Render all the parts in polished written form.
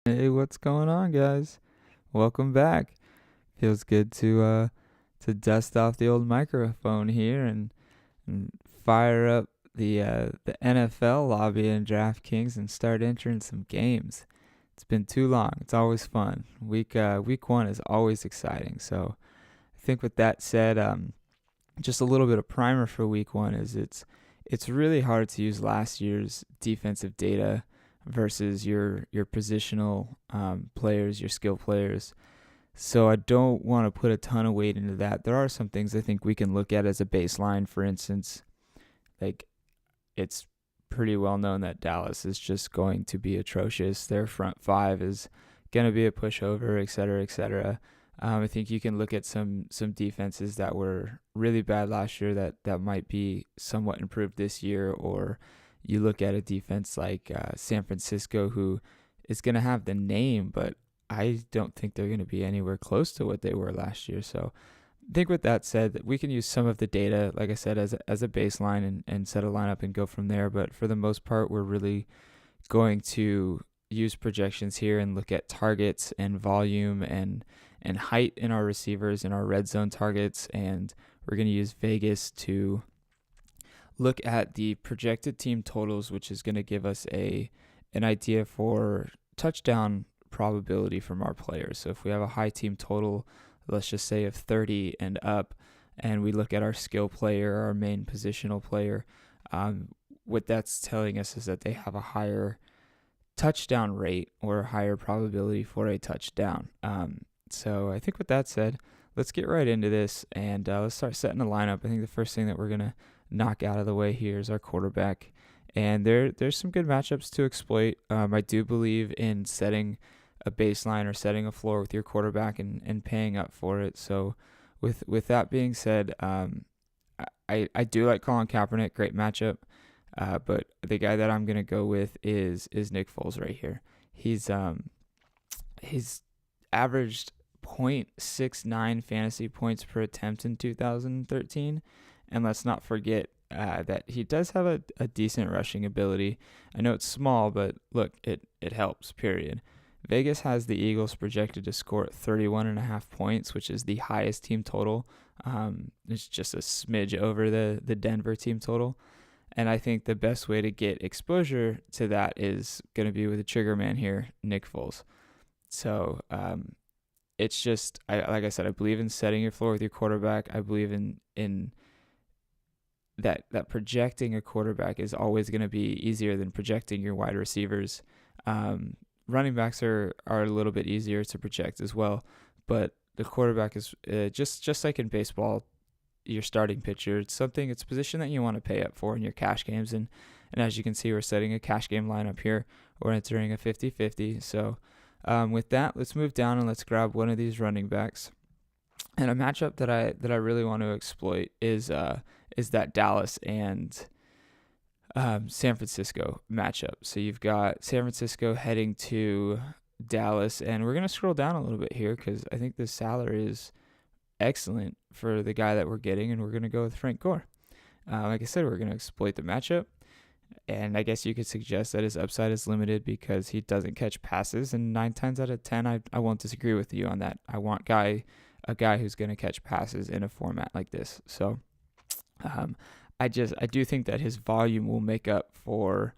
Hey, what's going on, guys? Welcome back. Feels good to dust off the old microphone here and fire up the NFL lobby in DraftKings and start entering some games. It's been too long. It's always fun. Week one is always exciting. So I think with that said, just a little bit of primer for week one is it's really hard to use last year's defensive data versus your positional players, your skill players. So I don't want to put a ton of weight into that. There are some things I think we can look at as a baseline. For instance, like it's pretty well known that Dallas is just going to be atrocious. Their front five is going to be a pushover, et cetera, et cetera. I think you can look at some defenses that were really bad last year that might be somewhat improved this year, or you look at a defense like San Francisco, who is going to have the name, but I don't think they're going to be anywhere close to what they were last year. So I think with that said, that we can use some of the data, like I said, as a baseline and set a lineup and go from there. But for the most part, we're really going to use projections here and look at targets and volume and height in our receivers and our red zone targets. And we're going to use Vegas to look at the projected team totals, which is going to give us an idea for touchdown probability from our players. So if we have a high team total, let's just say of 30 and up, and we look at our skill player, our main positional player, what that's telling us is that they have a higher touchdown rate or a higher probability for a touchdown. So I think with that said, let's get right into this and let's start setting a lineup. I think the first thing that we're going to knock out of the way here is our quarterback. And there's some good matchups to exploit. I do believe in setting a baseline or setting a floor with your quarterback and paying up for it. So with that being said, I do like Colin Kaepernick, great matchup. But the guy that I'm gonna go with is Nick Foles right here. He's averaged 0.69 fantasy points per attempt in 2013, and let's not forget that he does have a decent rushing ability. I know it's small, but look, it helps. Period. Vegas has the Eagles projected to score 31.5 points, which is the highest team total. It's just a smidge over the Denver team total. And I think the best way to get exposure to that is going to be with the trigger man here, Nick Foles. So it's just, like I said, I believe in setting your floor with your quarterback. I believe in that projecting a quarterback is always going to be easier than projecting your wide receivers. Running backs are a little bit easier to project as well, but the quarterback is just like in baseball, your starting pitcher. It's a position that you want to pay up for in your cash games. And as you can see, we're setting a cash game lineup here. We're entering a 50-50. So with that, let's move down and let's grab one of these running backs. And a matchup that I really want to exploit is that Dallas and San Francisco matchup. So you've got San Francisco heading to Dallas, and we're going to scroll down a little bit here because I think the salary is excellent for the guy that we're getting, and we're going to go with Frank Gore. Like I said, we're going to exploit the matchup, and I guess you could suggest that his upside is limited because he doesn't catch passes, and 9 times out of 10, I won't disagree with you on that. I want a guy who's going to catch passes in a format like this. So I do think that his volume will make up for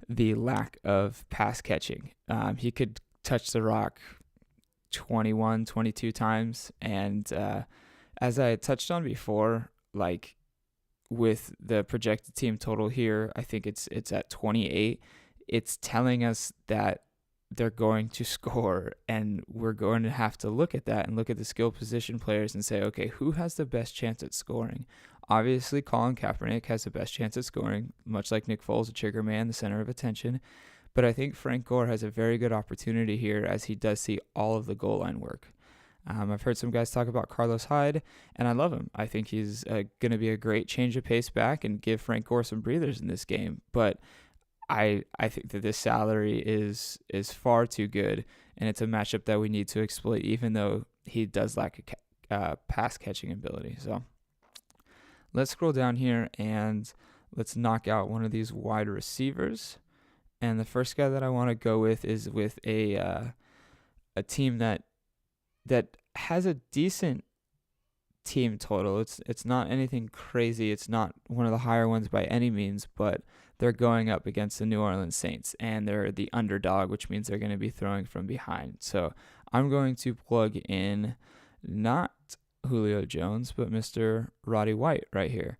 the lack of pass catching. He could touch the rock 21, 22 times. And as I touched on before, like with the projected team total here, I think it's at 28. It's telling us that they're going to score, and we're going to have to look at that and look at the skill position players and say, okay, who has the best chance at scoring? Obviously, Colin Kaepernick has the best chance at scoring, much like Nick Foles, a trigger man, the center of attention. But I think Frank Gore has a very good opportunity here as he does see all of the goal line work. I've heard some guys talk about Carlos Hyde, and I love him. I think he's going to be a great change of pace back and give Frank Gore some breathers in this game. But I think that this salary is far too good, and it's a matchup that we need to exploit, even though he does lack a pass catching ability. So let's scroll down here and let's knock out one of these wide receivers. And the first guy that I want to go with is with a team that has a decent team total. It's not anything crazy. It's not one of the higher ones by any means, but they're going up against the New Orleans Saints, and they're the underdog, which means they're going to be throwing from behind. So I'm going to plug in not Julio Jones, but Mr. Roddy White right here.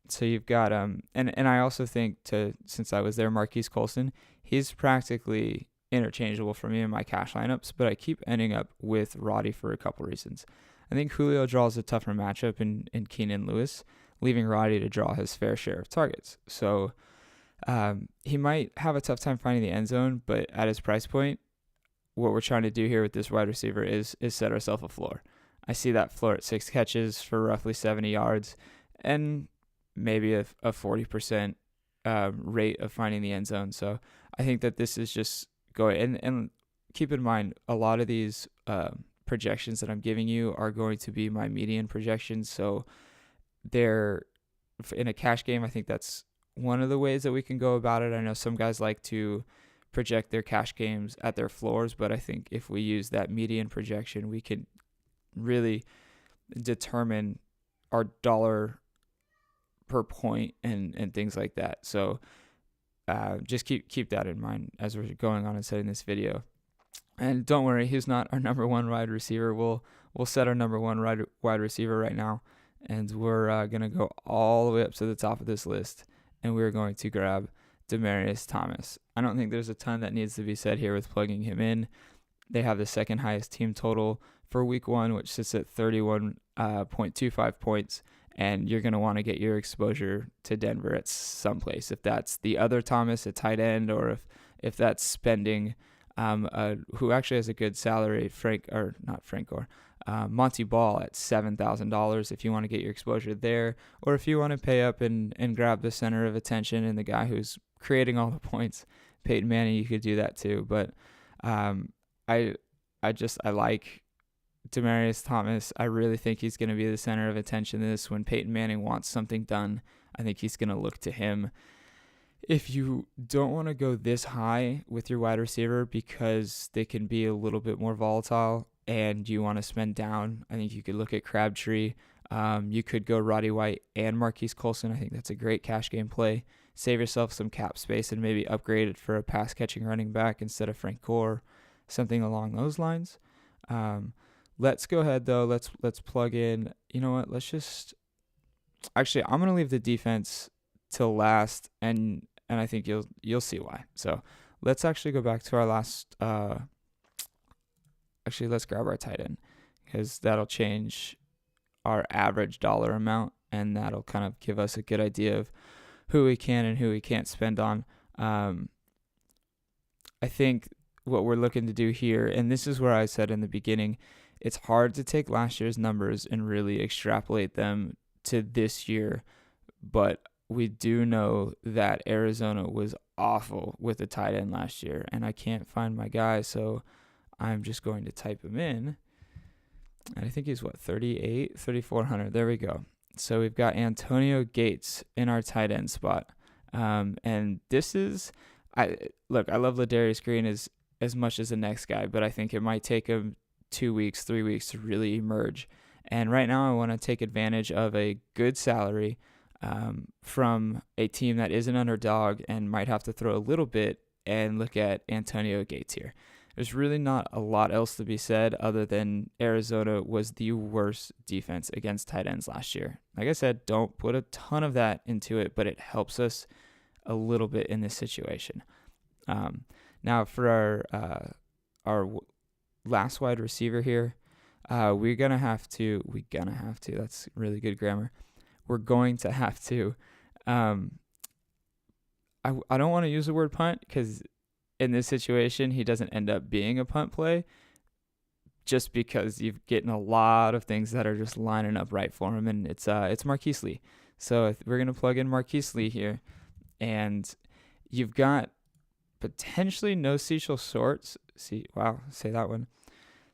So you've got and I also think since I was there, Marquise Colson, he's practically interchangeable for me in my cash lineups, but I keep ending up with Roddy for a couple reasons. I think Julio draws a tougher matchup in Keenan Lewis, leaving Roddy to draw his fair share of targets. So he might have a tough time finding the end zone, but at his price point, what we're trying to do here with this wide receiver is set ourselves a floor. I see that floor at 6 catches for roughly 70 yards and maybe a 40% rate of finding the end zone. So I think that this is just going, and keep in mind, a lot of these projections that I'm giving you are going to be my median projections. So they're in a cash game. I think that's one of the ways that we can go about it. I know some guys like to project their cash games at their floors, but I think if we use that median projection, we can really determine our dollar per point and things like that. So just keep that in mind as we're going on and setting this video. And don't worry, he's not our number one wide receiver. We'll set our number one wide receiver right now, and we're gonna go all the way up to the top of this list, and we're going to grab Demaryius Thomas. I don't think there's a ton that needs to be said here with plugging him in. They have the second highest team total for week 1, which sits at 31.25 points. And you're going to want to get your exposure to Denver at some place. If that's the other Thomas at tight end, or if that's spending who actually has a good salary, Monty Ball at $7,000 if you want to get your exposure there, or if you want to pay up and grab the center of attention and the guy who's creating all the points, Peyton Manning, you could do that too. But I like Demaryius Thomas. I really think he's going to be the center of attention this. When Peyton Manning wants something done, I think he's going to look to him. If you don't want to go this high with your wide receiver because they can be a little bit more volatile and you want to spend down, I think you could look at Crabtree. You could go Roddy White and Marquise Colson. I think that's a great cash game play. Save yourself some cap space and maybe upgrade it for a pass-catching running back instead of Frank Gore, something along those lines. Let's go ahead, though. Let's plug in. You know what? Actually, I'm going to leave the defense till last, and I think you'll see why. So let's actually go back to our last. Actually, let's grab our tight end, because that'll change our average dollar amount, and that'll kind of give us a good idea of who we can and who we can't spend on. I think what we're looking to do here, and this is where I said in the beginning, it's hard to take last year's numbers and really extrapolate them to this year, but we do know that Arizona was awful with the tight end last year, and I can't find my guy, so I'm just going to type him in. And I think he's 3,400. There we go. So we've got Antonio Gates in our tight end spot. And this is, I love Ladarius Green as much as the next guy, but I think it might take him 2 weeks, 3 weeks to really emerge. And right now I want to take advantage of a good salary from a team that is an underdog and might have to throw a little bit, and look at Antonio Gates here. There's really not a lot else to be said other than Arizona was the worst defense against tight ends last year. Like I said, don't put a ton of that into it, but it helps us a little bit in this situation. Now for our last wide receiver here, we're gonna have to. That's really good grammar. We're going to have to. I don't want to use the word punt, because in this situation, he doesn't end up being a punt play, just because you're getting a lot of things that are just lining up right for him, and it's Marquise Lee. So we're going to plug in Marquise Lee here, and you've got potentially no Cecil Shorts. Say that one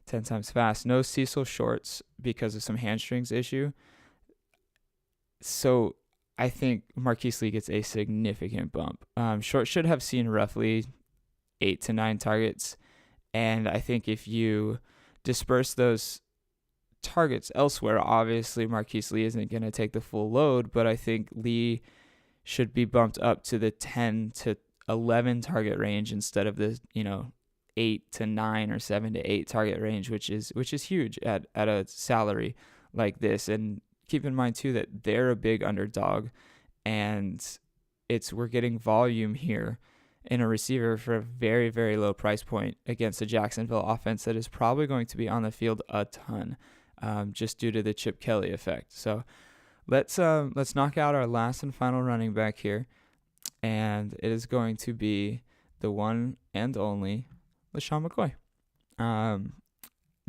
10 times fast. No Cecil Shorts because of some hamstrings issue. So I think Marquise Lee gets a significant bump. Short should have seen roughly 8 to 9 targets, and I think if you disperse those targets elsewhere, obviously Marquise Lee isn't going to take the full load, but I think Lee should be bumped up to the 10 to 11 target range instead of the 8 to 9 or 7 to 8 target range, which is huge at a salary like this. And keep in mind too that they're a big underdog, and we're getting volume here in a receiver for a very, very low price point against a Jacksonville offense that is probably going to be on the field a ton, just due to the Chip Kelly effect. So let's knock out our last and final running back here, and it is going to be the one and only LaShawn McCoy.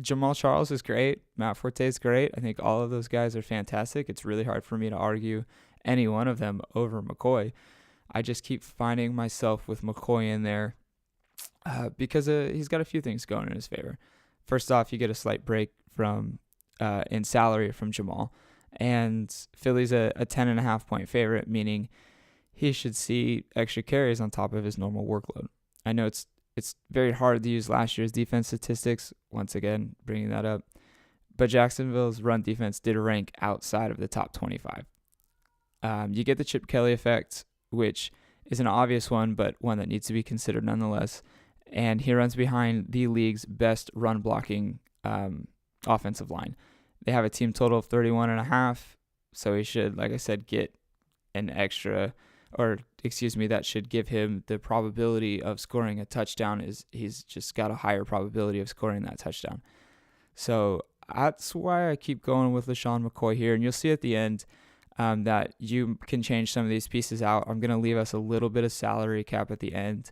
Jamal Charles is great. Matt Forte is great. I think all of those guys are fantastic. It's really hard for me to argue any one of them over McCoy. I just keep finding myself with McCoy in there because he's got a few things going in his favor. First off, you get a slight break from in salary from Jamal, and Philly's a 10.5 point favorite, meaning he should see extra carries on top of his normal workload. I know it's very hard to use last year's defense statistics, once again bringing that up, but Jacksonville's run defense did rank outside of the top 25. You get the Chip Kelly effect, which is an obvious one, but one that needs to be considered nonetheless. And he runs behind the league's best run blocking offensive line. They have a team total of 31.5, so he should, like I said, get an extra, that should give him the probability of scoring a touchdown. He's just got a higher probability of scoring that touchdown. So that's why I keep going with LaShawn McCoy here, and you'll see at the end that you can change some of these pieces out. I'm going to leave us a little bit of salary cap at the end,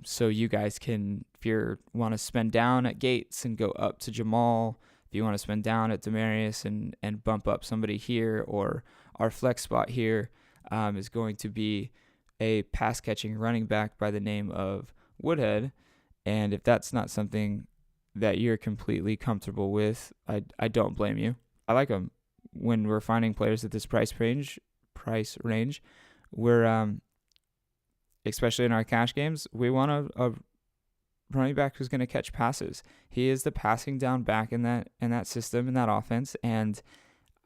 so you guys can, if you want to spend down at Gates and go up to Jamal, if you want to spend down at Demarius and bump up somebody here, or our flex spot here is going to be a pass-catching running back by the name of Woodhead. And if that's not something that you're completely comfortable with, I don't blame you. I like him. When we're finding players at this price range, we're especially in our cash games, we want a running back who's going to catch passes. He is the passing down back in that system, in that offense, and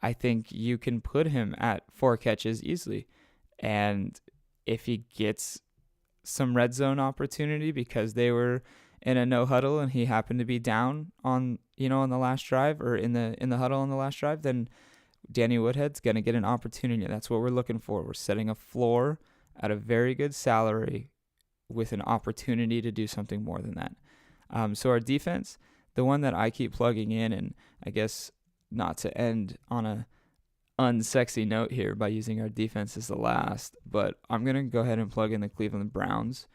I think you can put him at 4 catches easily. And if he gets some red zone opportunity because they were in a no huddle and he happened to be down on the last drive, or in the huddle on the last drive, then Danny Woodhead's going to get an opportunity. That's what we're looking for. We're setting a floor at a very good salary with an opportunity to do something more than that. So our defense, the one that I keep plugging in, and I guess not to end on a unsexy note here by using our defense as the last, but I'm going to go ahead and plug in the Cleveland Browns.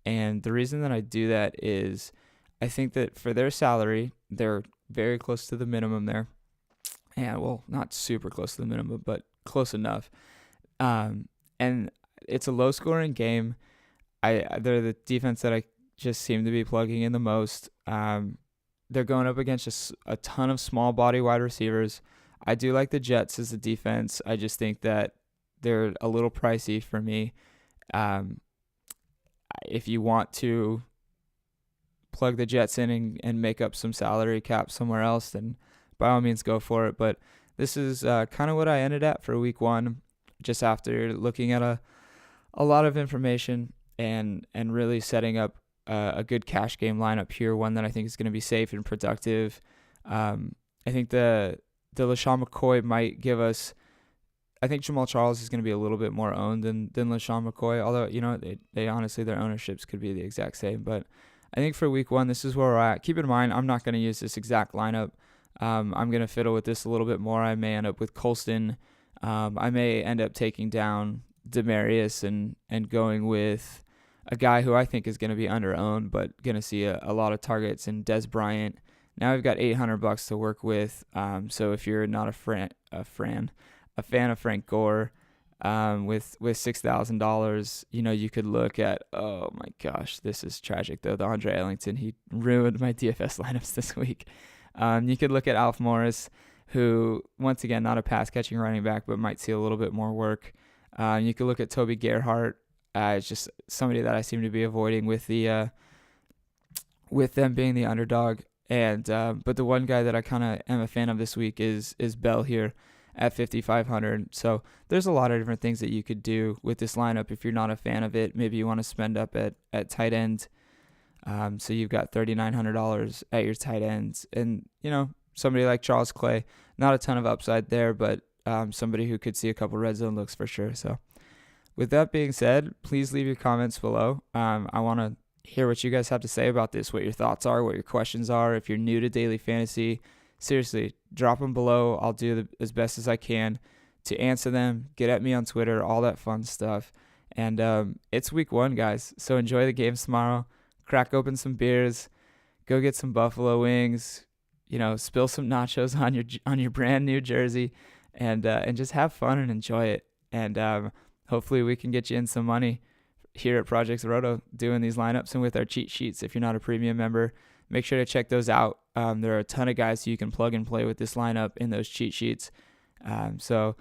And the reason that I do that is I think that for their salary, they're very close to the minimum there. And, well, not super close to the minimum, but close enough. And it's a low-scoring game. They're the defense that I just seem to be plugging in the most. They're going up against just a ton of small body wide receivers. I do like the Jets as a defense. I just think that they're a little pricey for me. If you want to plug the Jets in and make up some salary cap somewhere else, then by all means go for it. But this is kind of what I ended at for week 1, just after looking at a lot of information and really setting up a good cash game lineup here, one that I think is going to be safe and productive. I think the LaShawn McCoy might give us, I think Jamal Charles is going to be a little bit more owned than LaShawn McCoy, although, they honestly, their ownerships could be the exact same. But I think for week 1, this is where we're at. Keep in mind, I'm not going to use this exact lineup. I'm going to fiddle with this a little bit more. I may end up with Colston. I may end up taking down Demarius and going with a guy who I think is going to be under-owned, but going to see a lot of targets in Des Bryant. Now we've got $800 to work with. So if you're not a fan of Frank Gore, with $6,000, you could look at, oh my gosh, this is tragic though. The Andre Ellington, he ruined my DFS lineups this week. You could look at Alf Morris, who, once again, not a pass-catching running back, but might see a little bit more work. You could look at Toby Gerhart. It's just somebody that I seem to be avoiding with them being the underdog. And but the one guy that I kind of am a fan of this week is Bell here at 5,500. So there's a lot of different things that you could do with this lineup if you're not a fan of it. Maybe you want to spend up at tight end. So you've got $3,900 at your tight ends. And, somebody like Charles Clay, not a ton of upside there, but somebody who could see a couple red zone looks for sure. So with that being said, please leave your comments below. I want to hear what you guys have to say about this, what your thoughts are, what your questions are. If you're new to daily fantasy, seriously, drop them below. I'll do as best as I can to answer them. Get at me on Twitter, all that fun stuff. And it's week 1, guys, so enjoy the games tomorrow. Crack open some beers, go get some buffalo wings, spill some nachos on your brand new jersey, and just have fun and enjoy it. And hopefully we can get you in some money here at Project Roto doing these lineups and with our cheat sheets. If you're not a premium member, make sure to check those out. There are a ton of guys who you can plug and play with this lineup in those cheat sheets. So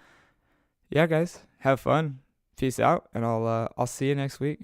yeah, guys, have fun. Peace out, and I'll see you next week.